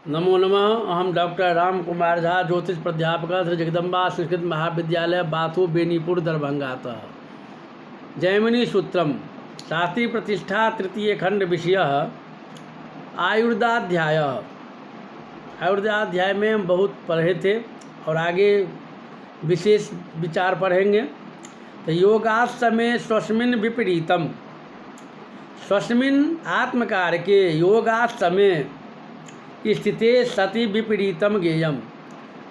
नमो नमः। अहम डॉक्टर राम कुमार झा, ज्योतिष प्राध्यापक, श्री जगदम्बा संस्कृत महाविद्यालय, बाथू, बेनीपुर, दरभंगातः। जैमिनी सूत्रम शास्त्री प्रतिष्ठा तृतीय खंड विषय आयुर्वेदाध्याय। आयुर्वेदाध्याय में हम बहुत पढ़े थे और आगे विशेष विचार पढ़ेंगे। तो योगाश्रमे स्वस्मिन् विपरीतम, स्वस्मिन् आत्मकार के योगाश्रमे स्थिते सति विपरीतम ज्ञेयम।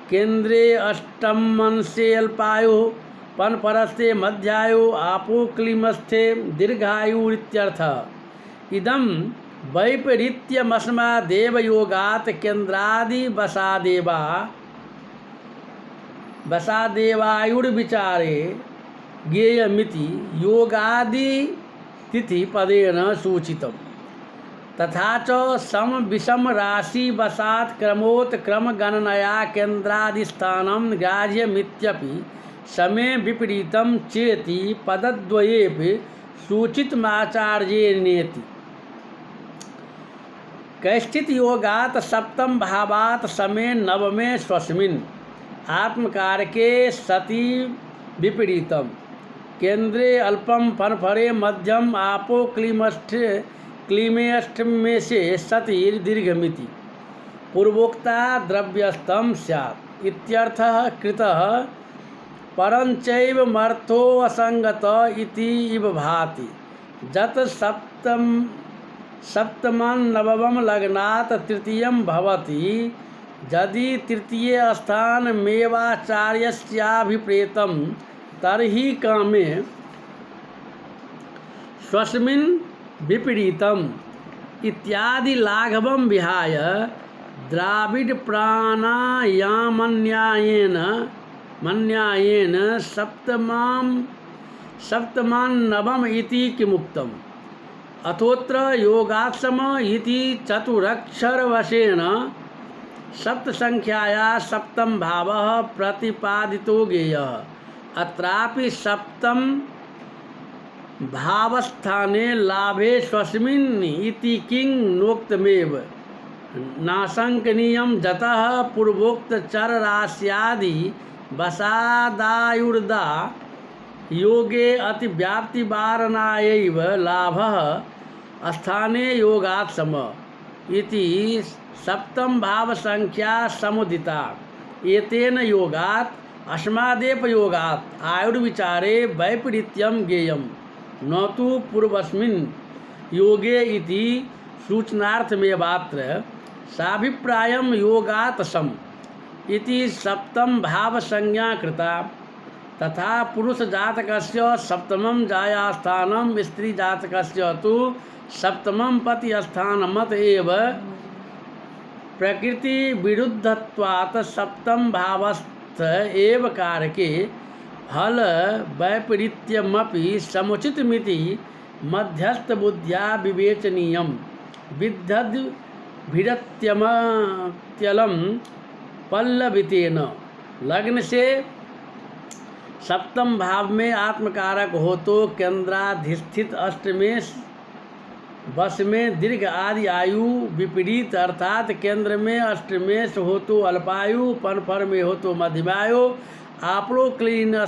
केंद्रे अष्टम मनसे अल्पायु पनपरस्ते मध्यायु आपो क्लीमस्थे दीर्घायुरित्यर्थ। इदम वैपरीत्यमस्मादेव योगात् केंद्रादि वसादेवायुर्विचारे ज्ञेयमिति योगादि तिथि पदेन सूचितम्। तथा च सम विषम राशि वसात क्रमोत्क्रम गणनया केंद्रादिस्थानं ग्राह्यमित्यपि समय विपरीतं चेति पदद्वयेपि सूचितमाचार्येणेति। कैश्चित् योगात् सप्तम भावात् समय नवमे स्वस्मिन् आत्मकारके सति विपरीतम। केंद्रे अल्पम फनफरे मध्यम आपो क्लीमेष्ठमे से सति दीर्घमिति पूर्वोक्ता द्रव्यस्थम स्यात् इत्यर्थः कृतः। परंचैव मर्थो असंगत इति इव भाति। जत सप्तमं नवमं लग्नात् तृतीयं भवति। यदि तृतीय स्थानमेवाचार्यस्याभिप्रेतं तर्हि कामे स्वस्मिन् विपरीतम इत्यादि लाघवं विहाय द्राविड प्राणायामन्यायेन सप्तमान्नवम इति किमुक्तम्। अथोत्र योगाश्रम इति चतुरक्षरवशेन सप्तसंख्याया सप्तम भावः प्रतिपादितो ज्ञेयः। अत्रापि सप्तम भावस्थाने लाभे स्वस्मिन् इति किं नोक्तमेव नाशंकनीयं। जतः पूर्वोक्त चर राश्यादि वसादायुर्दा योगे अतिव्याप्तिवारणायैव लाभः स्थाने योगात्सम इति सप्तम भाव संख्या समुदिता। एतेन योगात् अस्मादेव योगात् आयुर्विचारे वैपरीत्यं ज्ञेयम् न तो पूर्वस्मिन् योगे इति सूचनार्थमेवात्र साभिप्रायं योगात् सम इति सप्तम भाव संज्ञा कृता। तथा पुरुष जातकस्य सप्तमं जायास्थानं स्त्री जातकस्य तु सप्तमं पतिस्थानमत एव प्रकृति विरुद्धत्वात् सप्तम भावस्थ एव कारके फल वैपरीत्यमपि समुचितमिति मध्यस्थ बुद्ध्या विवेचनीयम्। विद्धद्भिरत्यमत्यलं पल्लवितेन। लग्न से सप्तम भाव में आत्मकारक हो तो केंद्राधिष्ठित अष्टमें वश में दीर्घ आदि आयु विपरीत अर्थात केंद्र में अष्टमेश हो तो अल्पायु, पनफर में हो तो मध्यमायु, आपलो क्लीम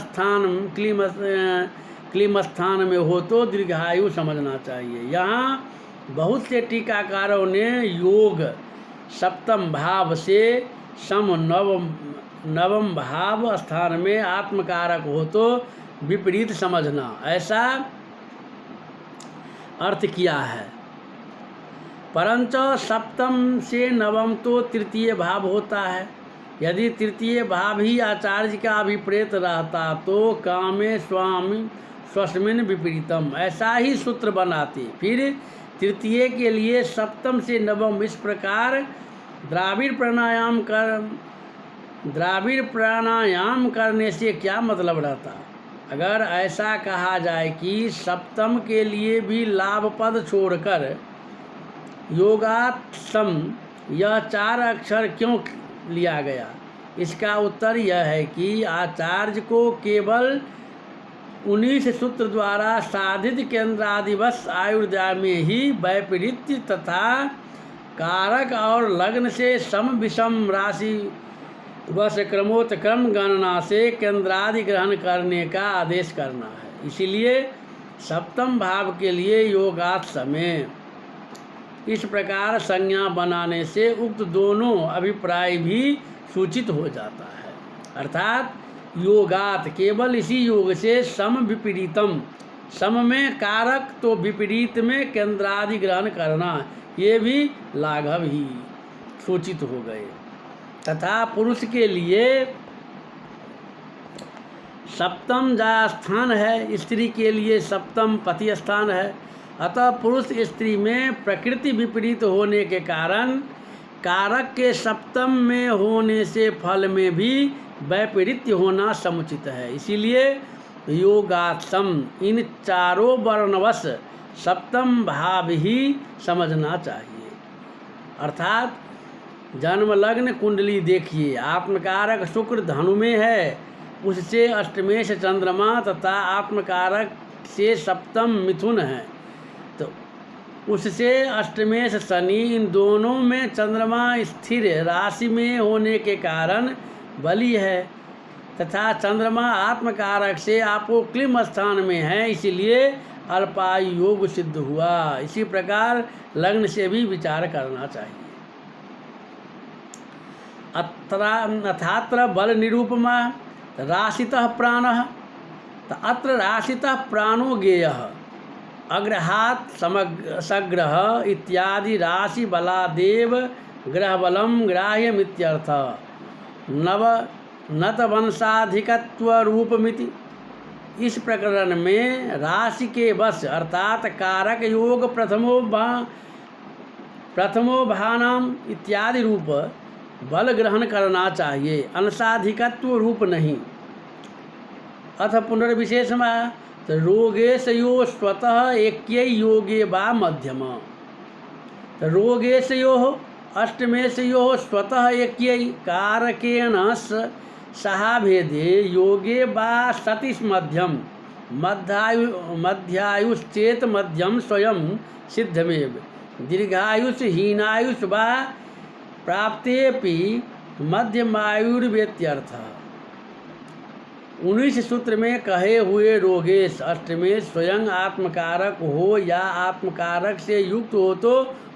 स्थान में हो तो दीर्घायु समझना चाहिए। यहाँ बहुत से टीकाकारों ने योग सप्तम भाव से सम नवम भाव स्थान में आत्मकारक हो तो विपरीत समझना ऐसा अर्थ किया है। परंच सप्तम से नवम तो तृतीय भाव होता है। यदि तृतीय भाव ही आचार्य का अभिप्रेत रहता तो कामे स्वस्मिन् विपरीतम ऐसा ही सूत्र बनाते। फिर तृतीय के लिए सप्तम से नवम इस प्रकार द्राविड़ प्राणायाम करने से क्या मतलब रहता। अगर ऐसा कहा जाए कि सप्तम के लिए भी लाभ पद छोड़कर योगात्सम यह 4 अक्षर क्यों लिया गया, इसका उत्तर यह है कि आचार्य को केवल 19 सूत्र द्वारा साधित केंद्रादिवश आयुर्वेद में ही वैपरीत्य तथा कारक और लग्न से सम विषम राशि वश क्रमोत्क्रम गणना से केंद्रादि ग्रहण करने का आदेश करना है। इसीलिए सप्तम भाव के लिए योगात समय इस प्रकार संज्ञा बनाने से उक्त दोनों अभिप्राय भी सूचित हो जाता है। अर्थात योगात केवल इसी योग से सम विपरीतम, सम में कारक तो विपरीत में केंद्रादि ग्रहण करना, ये भी लाघव ही सूचित हो गए। तथा पुरुष के लिए सप्तम जा स्थान है, स्त्री के लिए सप्तम पति स्थान है। अतः पुरुष स्त्री में प्रकृति विपरीत होने के कारण कारक के सप्तम में होने से फल में भी वैपरीत्य होना समुचित है। इसीलिए योगात्सम इन चारों वर्णवश सप्तम भाव ही समझना चाहिए। अर्थात जन्म लग्न कुंडली देखिए, आत्मकारक शुक्र धनु में है, उससे अष्टमेश चंद्रमा तथा आत्मकारक से सप्तम मिथुन है, तो उससे अष्टमेश शनि, इन दोनों में चंद्रमा स्थिर राशि में होने के कारण बली है तथा चंद्रमा आत्मकारक से आपोक्लिम स्थान में है, इसलिए अल्पायु योग सिद्ध हुआ। इसी प्रकार लग्न से भी विचार करना चाहिए। अथात्र बल निरूपमा राशितः प्राणः, अत्र राशितः प्राणो गेयः अग्रहात् सग्रह इत्यादि राशि बलादेव ग्रहबलम ग्राह्यमित्यर्थः। नत वंशाधिकत्व रूपमिति। इस प्रकरण में राशि के वश अर्थात कारक योग प्रथमो भानाम इत्यादि रूप बल ग्रहण करना चाहिए, अंशाधिकत्व रूप नहीं। अथ पुनर्विशेषमा रोगेशयो स्वतः एक्यै योगे वा मध्यम। रोगेशयोः अष्टमेशयोः स्वतः एक्यै कारकेण सहाभेदे योगे वा सति मध्यम मध्यायुश्चेत मध्यम स्वयं सिद्धमेव। दीर्घायुष हीनायुष वा प्राप्तेपि मध्यमायुर्वेत्यर्थः। 19 सूत्र में कहे हुए रोगेश अष्टमेश स्वयं आत्मकारक हो या आत्मकारक से युक्त हो तो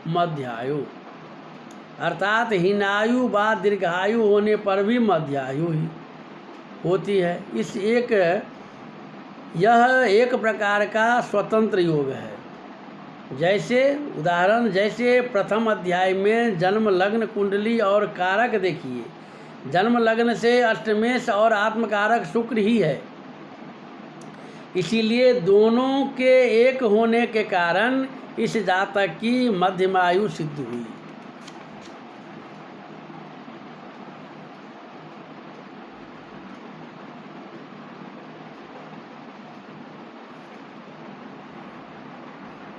मध्यायु, अर्थात हीनायु व दीर्घायु होने पर भी मध्यायु ही होती है। यह एक प्रकार का स्वतंत्र योग है। जैसे प्रथम अध्याय में जन्म लग्न कुंडली और कारक देखिए, जन्म लग्न से अष्टमेश और आत्मकारक शुक्र ही है, इसीलिए दोनों के एक होने के कारण इस जातक की मध्यमायु सिद्ध हुई।